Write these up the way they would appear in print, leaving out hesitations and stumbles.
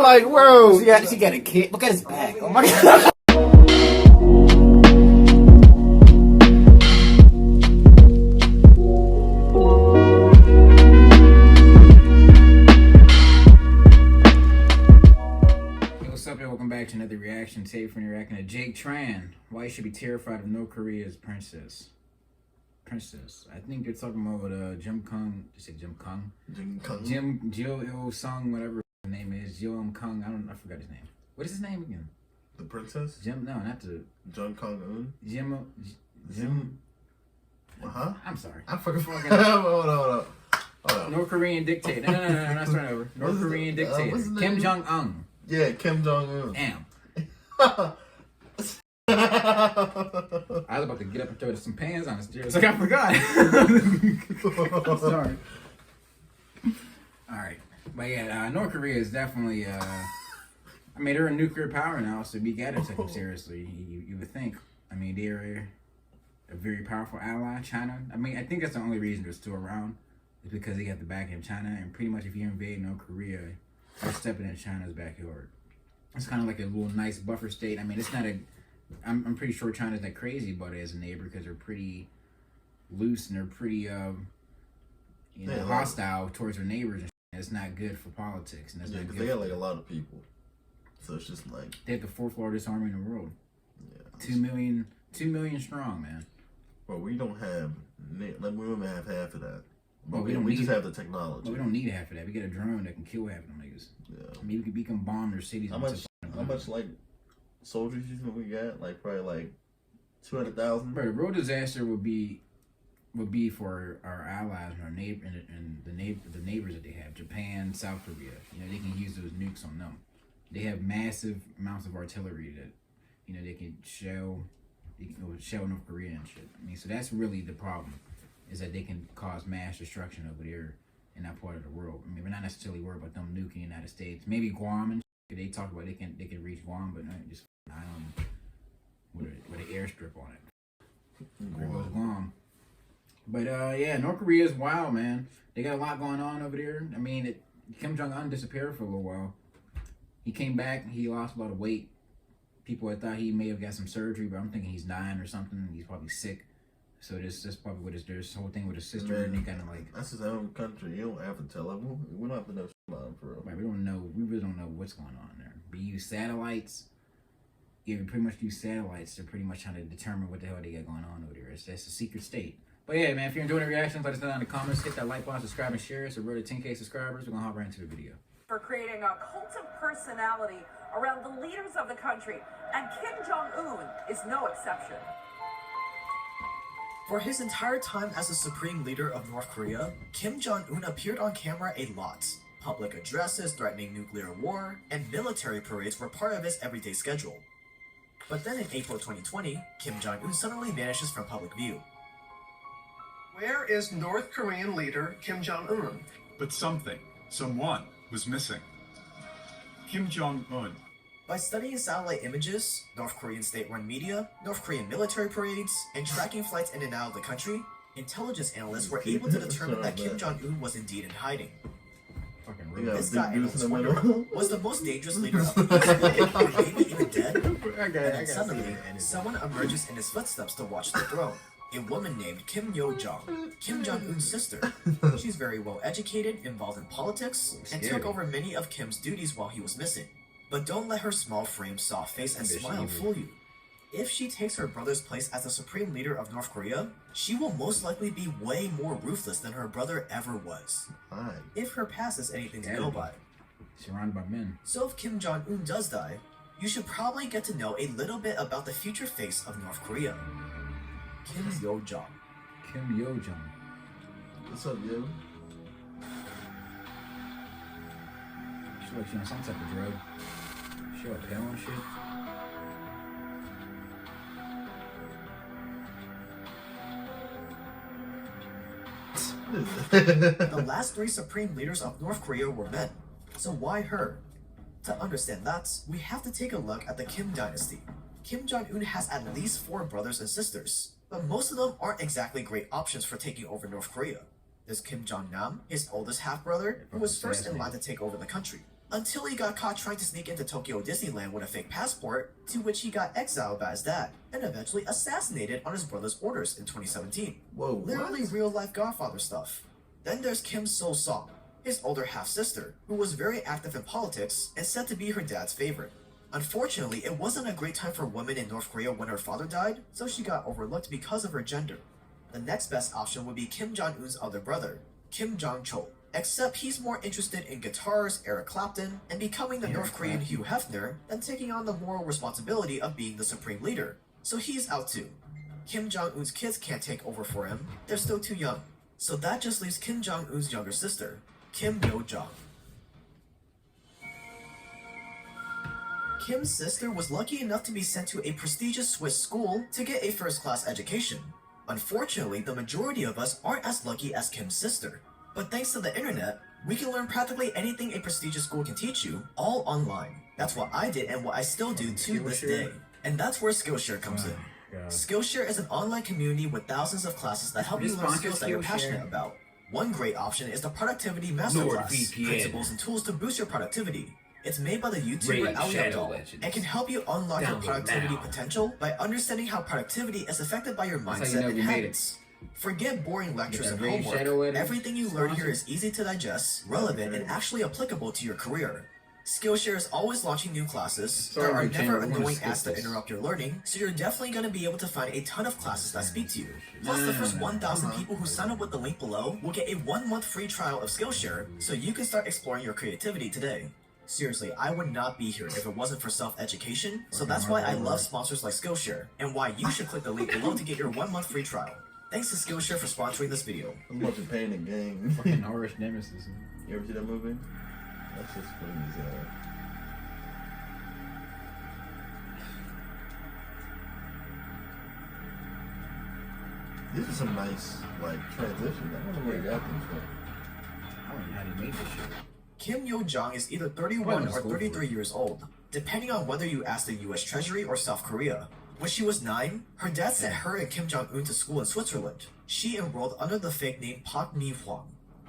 like, bro, yeah, she got a kid. Look at his back. Oh my god. Welcome back to another reaction tape from reacting to Jake Tran. Why you should be terrified of North Korea's princess. I think they're talking about Jim Kung. You say Jim Kung? Jim Il Sung, whatever his name is. Jim Kung. I forgot his name. What is his name again? The princess? Jim. No, not the. Jung Kong Un. Jim. Huh? I'm sorry. I fucking. Hold on. North Korean dictator. No. Not starting over. North Korean dictator. Kim Jong Un. Yeah, Kim Jong Un. Damn. I was about to get up and throw some pans on the stairs. Like I forgot. I'm sorry. All right, but yeah, North Korea is definitely. I mean, they're a nuclear power now, so we gotta take them seriously. You would think. I mean, they're a very powerful ally, China. I mean, I think that's the only reason they're still around is because they have the backing of China, and pretty much if you invade North Korea, you're stepping in China's backyard. It's kind of like a little nice buffer state. I mean, it's not a. I'm pretty sure China's not crazy about it as a neighbor because they're pretty loose and they're pretty hostile towards their neighbors. And it's not good for politics. And that's because they got like a lot of people, so it's just like they have the fourth largest army in the world. Yeah, 2 million strong, man. Well, we don't have we don't even have half of that. But well, we just have the technology. Well, we don't need half of that. We get a drone that can kill half of them niggas. Yeah. I mean, we can bomb their cities. How much like soldiers you think we got? Like probably like 200,000. Bro, the real disaster would be for our allies and our neighbor and the neighbors that they have, Japan, South Korea. You know, they can use those nukes on them. They have massive amounts of artillery that, you know, they can shell North Korea and shit. I mean, so that's really the problem, is that they can cause mass destruction over there in that part of the world. I mean, we're not necessarily worried about them nuking the United States. Maybe Guam and shit, they talk about they can reach Guam, but not just with an airstrip on it. There goes Guam. But yeah, North Korea is wild, man. They got a lot going on over there. I mean, Kim Jong Un disappeared for a little while. He came back. He lost a lot of weight. People had thought he may have got some surgery, but I'm thinking he's dying or something. He's probably sick. So that's probably what this whole thing with his sister, and they kind of like. That's his own country. You don't have to tell him. We don't have to know shit about him for real. Right, we don't know. We really don't know what's going on there. We use satellites. Yeah, we pretty much use satellites to pretty much trying to determine what the hell they got going on over there. It's a secret state. But yeah, man, if you're enjoying the reactions, let us know in the comments. Hit that like button, subscribe, and share. So we're to 10K subscribers. We're gonna hop right into the video. For creating a cult of personality around the leaders of the country, and Kim Jong-un is no exception. For his entire time as the supreme leader of North Korea, Kim Jong-un appeared on camera a lot. Public addresses threatening nuclear war and military parades were part of his everyday schedule. But then in April 2020, Kim Jong-un suddenly vanishes from public view. Where is North Korean leader Kim Jong-un? But someone was missing. Kim Jong-un. By studying satellite images, North Korean state-run media, North Korean military parades, and tracking flights in and out of the country, intelligence analysts were able to determine that Kim Jong-un was indeed in hiding. This guy was wondering, was the most dangerous leader of the East, maybe even dead? And then suddenly, someone emerges in his footsteps to watch the throne. A woman named Kim Yo-jong, Kim Jong-un's sister. She's very well educated, involved in politics, and took over many of Kim's duties while he was missing. But don't let her small frame, soft face, and smile fool you. If she takes her brother's place as the supreme leader of North Korea, she will most likely be way more ruthless than her brother ever was. If her past is anything to go by. Surrounded by men. So if Kim Jong-un does die, you should probably get to know a little bit about the future face of North Korea. Kim Yo-jong. Kim Yo-jong. What's up, yo? She looks like she on some type of drug. She a pill and shit. The last 3 supreme leaders of North Korea were men. So why her? To understand that, we have to take a look at the Kim dynasty. Kim Jong-un has at least 4 brothers and sisters, but most of them aren't exactly great options for taking over North Korea. There's Kim Jong-nam, his oldest half-brother, who was first in line to take over the country. until he got caught trying to sneak into Tokyo Disneyland with a fake passport, to which he got exiled by his dad and eventually assassinated on his brother's orders in 2017. Whoa, Literally what? real-life Godfather stuff. Then there's Kim So-song, his older half-sister, who was very active in politics and said to be her dad's favorite. Unfortunately, it wasn't a great time for women in North Korea when her father died, so she got overlooked because of her gender. The next best option would be Kim Jong-un's other brother, Kim Jong-chol. Except he's more interested in guitars, Eric Clapton, and becoming the North Korean Hugh Hefner than taking on the moral responsibility of being the supreme leader. So he's out too. Kim Jong-un's kids can't take over for him, they're still too young. So that just leaves Kim Jong-un's younger sister, Kim Yo-jong. Kim's sister was lucky enough to be sent to a prestigious Swiss school to get a first-class education. Unfortunately, the majority of us aren't as lucky as Kim's sister. But thanks to the internet, we can learn practically anything a prestigious school can teach you, all online. That's what I did and what I still do to this day. And that's where Skillshare comes in. Skillshare is an online community with thousands of classes that help you learn skills that you're passionate about. One great option is the Productivity Masterclass, Principles and Tools to Boost Your Productivity. It's made by the YouTuber Ali Abdul and can help you unlock your productivity potential by understanding how productivity is affected by your mindset and habits. Forget boring lectures and homework. Everything you learn here is easy to digest, relevant, and actually applicable to your career. Skillshare is always launching new classes. There are never annoying ads to interrupt your learning, so you're definitely going to be able to find a ton of classes that speak to you. Plus, the first 1,000 people who sign up with the link below will get a 1-month free trial of Skillshare, so you can start exploring your creativity today. Seriously, I would not be here if it wasn't for self-education, so that's why I love sponsors like Skillshare, and why you should click the link below to get your 1-month free trial. Thanks to Skillshare for sponsoring this video. I'm watching Pain and Gang. Fucking Irish Nemesis. You ever see that movie? That's just funny as hell. These are some nice, like, transitions. I don't know where you got these from. I don't know how they made this shit. Kim Yo-jong is either 31 or 33 years old, depending on whether you ask the US Treasury or South Korea. When she was 9, her dad sent her and Kim Jong-un to school in Switzerland. She enrolled under the fake name Park Mi-hwang.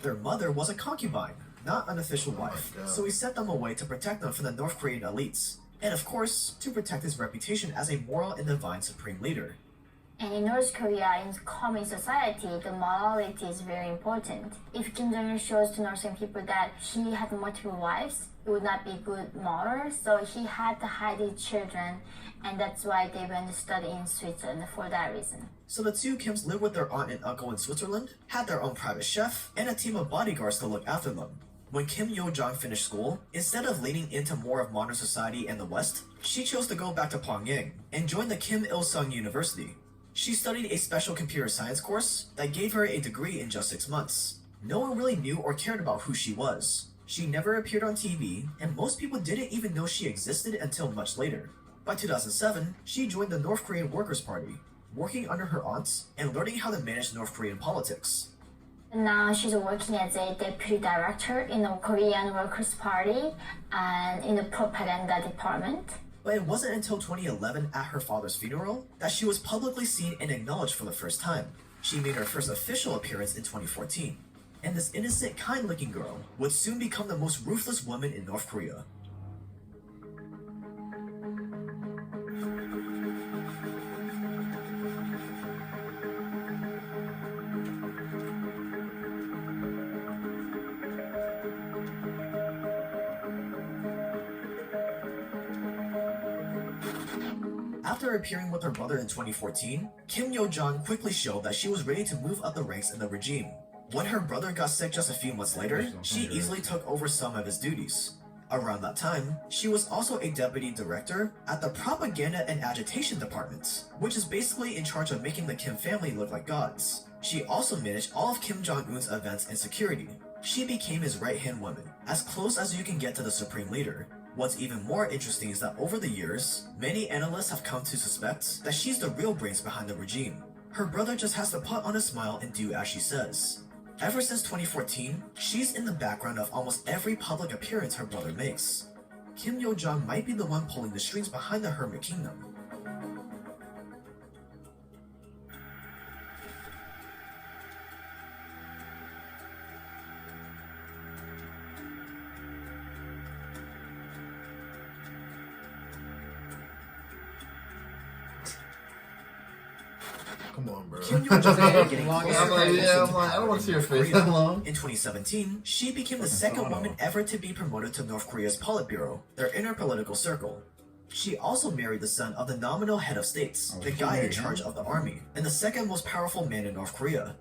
Their mother was a concubine, not an official wife, so he sent them away to protect them from the North Korean elites. And of course, to protect his reputation as a moral and divine supreme leader. And in North Korea, in communist society, the morality is very important. If Kim Jong-un shows to North Korean people that he had multiple wives, it would not be good model, so he had to hide his children, and that's why they went to study in Switzerland for that reason. So the two Kims lived with their aunt and uncle in Switzerland, had their own private chef, and a team of bodyguards to look after them. When Kim Yo-jong finished school, instead of leaning into more of modern society and the West, she chose to go back to Pyongyang and join the Kim Il-sung University. She studied a special computer science course that gave her a degree in just 6 months. No one really knew or cared about who she was. She never appeared on TV, and most people didn't even know she existed until much later. By 2007, she joined the North Korean Workers' Party, working under her aunts and learning how to manage North Korean politics. Now she's working as a deputy director in the Korean Workers' Party and in the propaganda department. But it wasn't until 2011 at her father's funeral that she was publicly seen and acknowledged for the first time. She made her first official appearance in 2014. And this innocent, kind-looking girl would soon become the most ruthless woman in North Korea. After appearing with her brother in 2014, Kim Yo-jong quickly showed that she was ready to move up the ranks in the regime. When her brother got sick just a few months later, she easily took over some of his duties. Around that time, she was also a deputy director at the Propaganda and Agitation Department, which is basically in charge of making the Kim family look like gods. She also managed all of Kim Jong-un's events and security. She became his right-hand woman, as close as you can get to the supreme leader. What's even more interesting is that over the years, many analysts have come to suspect that she's the real brains behind the regime. Her brother just has to put on a smile and do as she says. Ever since 2014, she's in the background of almost every public appearance her brother makes. Kim Yo-jong might be the one pulling the strings behind the Hermit Kingdom. Come on, bro. Kim Yo Jong Getting getting long closer as I'm like, and yeah, closer I'm to like, I power don't want to see in her North face Korea. that long. In 2017, she became the Fucking second Sano. woman ever to be promoted to North Korea's Politburo, their inner political circle. She also married the son of the nominal head of states, Oh, the she guy in married charge him? of the army, and the second most powerful man in North Korea.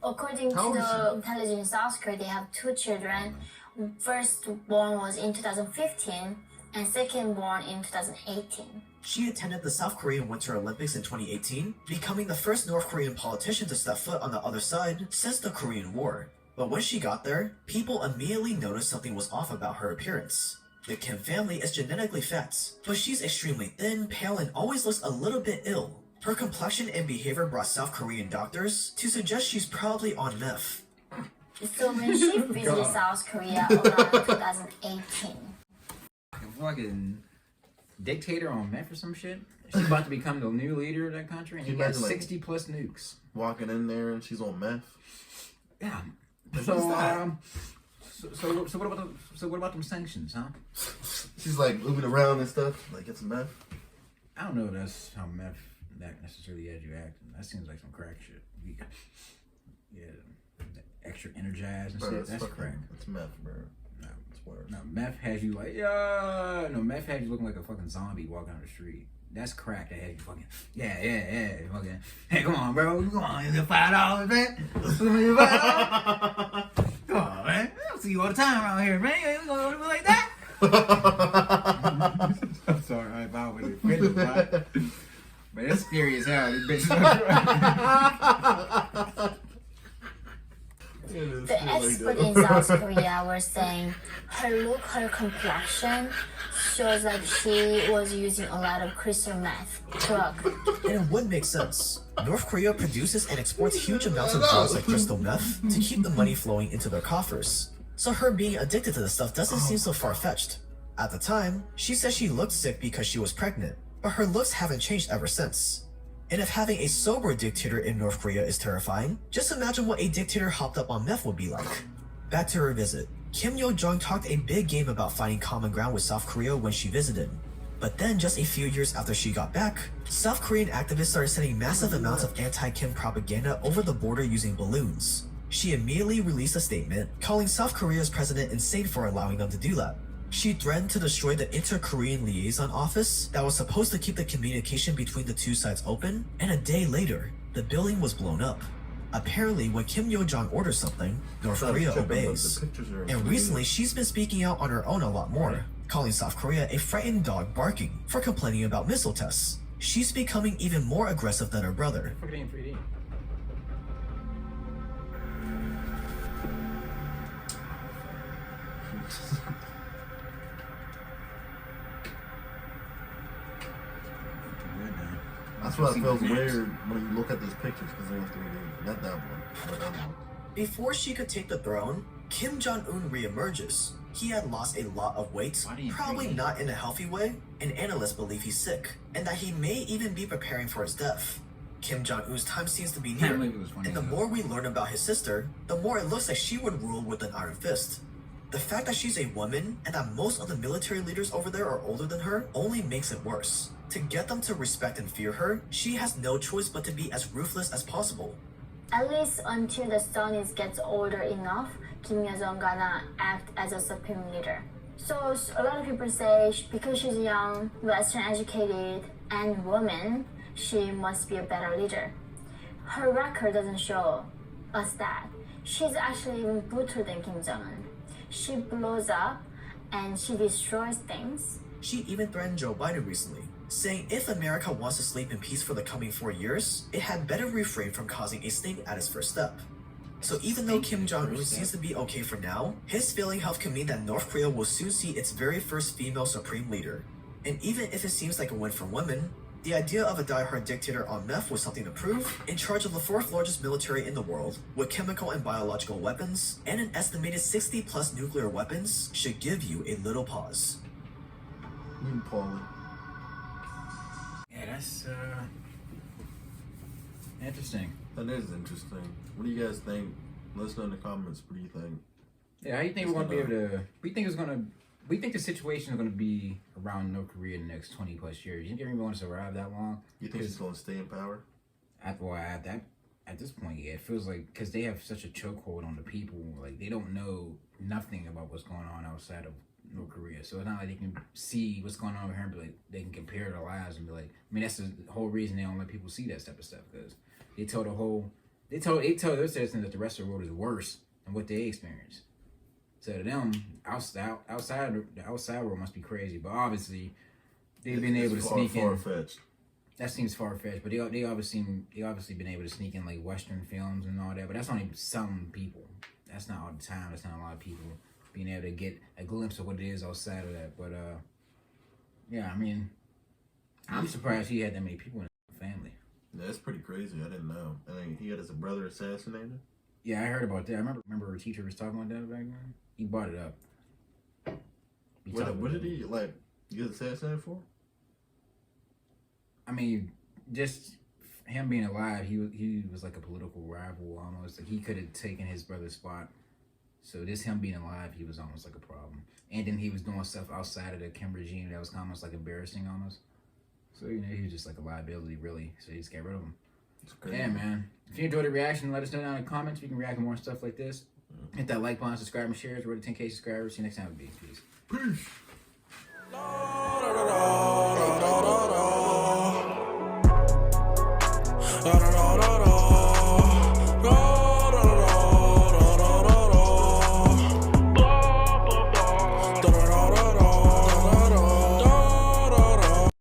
According How to old is the intelligence in South Korea, they have two children. First born was in 2015 and second born in 2018. She attended the South Korean Winter Olympics in 2018, becoming the first North Korean politician to step foot on the other side since the Korean War. But when she got there, people immediately noticed something was off about her appearance. The Kim family is genetically fat, but she's extremely thin, pale, and always looks a little bit ill. Her complexion and behavior brought South Korean doctors to suggest she's probably on meth. So when she visited South Korea around 2018, Fucking dictator on meth or some shit. She's about to become the new leader of that country, and he got Imagine, like- 60 plus nukes. Walking in there and she's on meth. Yeah. Like, So, what's that? so what about them sanctions, huh? She's like moving around and stuff. Like, it's meth. I don't know if that's how meth that necessarily has you acting. That seems like some crack shit. Yeah, extra energized and Bro, shit. it's That's fucking- crack. It's meth, bro. No, It's worse. no, meth has you like, yeah. No, meth has you looking like a fucking zombie walking down the street. That's crack that has you fucking, yeah. Fucking, hey, come on, bro. Come on, is it $5, man? $5? Come on, man. I don't see you all the time around here, man. You ain't gonna do it like that. I'm sorry, if I would offended, but it's scary as hell. These bitches. the expert in South Korea were saying her look, her complexion shows that she was using a lot of crystal meth drug. And it would make sense. North Korea produces and exports huge amounts of drugs like crystal meth to keep the money flowing into their coffers. So her being addicted to this stuff doesn't seem so far-fetched. At the time, she said she looked sick because she was pregnant, but her looks haven't changed ever since. And if having a sober dictator in North Korea is terrifying, just imagine what a dictator hopped up on meth would be like. Back to her visit. Kim Yo Jong talked a big game about finding common ground with South Korea when she visited. But then just a few years after she got back, South Korean activists started sending massive amounts of anti-Kim propaganda over the border using balloons. She immediately released a statement calling South Korea's president insane for allowing them to do that. She threatened to destroy the Inter-Korean Liaison Office that was supposed to keep the communication between the two sides open, and a day later, the building was blown up. Apparently, when Kim Yo Jong orders something, North Korea obeys. And recently, she's been speaking out on her own a lot more, calling South Korea a frightened dog barking for complaining about missile tests. She's becoming even more aggressive than her brother. Fuck it in 3D. That's what feels weird when you look at these pictures because they're in 3D. Not that one, but that one. Before she could take the throne, Kim Jong-un reemerges. He had lost a lot of weight, Why do you probably think- not in a healthy way, and analysts believe he's sick, and that he may even be preparing for his death. Kim Jong-un's time seems to be Can't near, believe it was funny and the as more we learn about his sister, the more it looks like she would rule with an iron fist. The fact that she's a woman and that most of the military leaders over there are older than her only makes it worse. To get them to respect and fear her, she has no choice but to be as ruthless as possible. At least until the son gets older enough, Kim Yo-jong gonna act as a supreme leader. So a lot of people say because she's young, Western educated, and woman, she must be a better leader. Her record doesn't show us that. She's actually even brutal than Kim Jong-un. She blows up and she destroys things. She even threatened Joe Biden recently, saying if America wants to sleep in peace for the coming 4 years, it had better refrain from causing a stink at its first step. So even though Kim Jong-un seems to be okay for now, his failing health can mean that North Korea will soon see its very first female supreme leader. And even if it seems like a win for women, the idea of a die-hard dictator on meth was something to prove, in charge of the 4th largest military in the world, with chemical and biological weapons, and an estimated 60 plus nuclear weapons, should give you a little pause. Paulie. Yeah, that's interesting. That is interesting. What do you guys think? Let us know in the comments. What do you think? Yeah, how you think we're gonna be able to? We think the situation is gonna be around North Korea in the next 20 plus years. You think everyone want to survive that long? You think she's going to stay in power? At this point, yeah, it feels like because they have such a chokehold on the people, like they don't know nothing about what's going on outside of North Korea. So it's not like they can see what's going on over here and be like they can compare their lives and be like. I mean, that's the whole reason they don't let people see that type of stuff because they tell their citizens that the rest of the world is worse than what they experience. So to them, the outside world must be crazy, but obviously they've been able to sneak in. Far-fetched. That seems far fetched, but they obviously been able to sneak in like Western films and all that. But that's only some people. That's not all the time. That's not a lot of people being able to get a glimpse of what it is outside of that. But yeah, I mean, I'm surprised he had that many people in his family. Yeah, that's pretty crazy. I didn't know. I think he had his brother assassinated. Yeah, I heard about that. I remember a teacher was talking about that back then. He brought it up. What did he like get assassinated for? I mean, just him being alive, he was like a political rival almost. Like he could have taken his brother's spot. So just him being alive, he was almost like a problem. And then he was doing stuff outside of the Kim regime that was almost like embarrassing almost. So, you know, he was just like a liability really. So he just got rid of him. Yeah, man. If you enjoyed the reaction, let us know down in the comments. We can react to more stuff like this. Hit that like button, subscribe, and share. We're to 10K subscribers. See you next time. Peace. Peace.